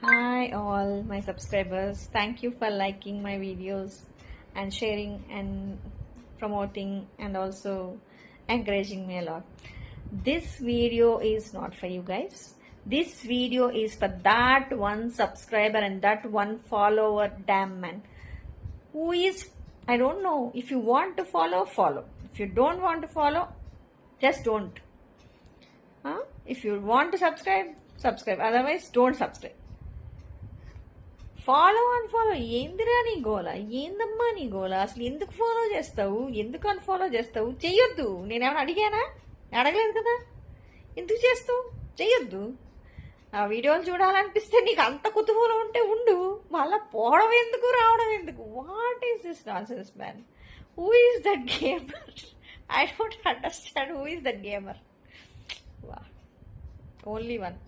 Hi, all my subscribers. Thank you for liking my videos and sharing and promoting and also encouraging me a lot. This video is not for you guys. This video is for that one subscriber and that one follower, damn man. Who is, I don't know. If you want to follow, follow. If you don't want to follow, just don't. If you want to subscribe, subscribe. Otherwise, don't subscribe. Follow ఏందిరా నీ గోల, ఏందమ్మా నీ గోల, అసలు ఎందుకు follow చేస్తావు, ఎందుకు అన్ఫాలో చేస్తావు? చెయ్యొద్దు. నేనేమైనా అడిగానా? అడగలేదు కదా. ఎందుకు చేస్తావు? చెయ్యొద్దు. ఆ వీడియోలు చూడాలనిపిస్తే నీకు అంత కుతూహలం ఉంటే ఉండు, మళ్ళీ పోవడం ఎందుకు, రావడం ఎందుకు? What is this nonsense man? Who is that gamer? I don't understand who is that gamer. Only one.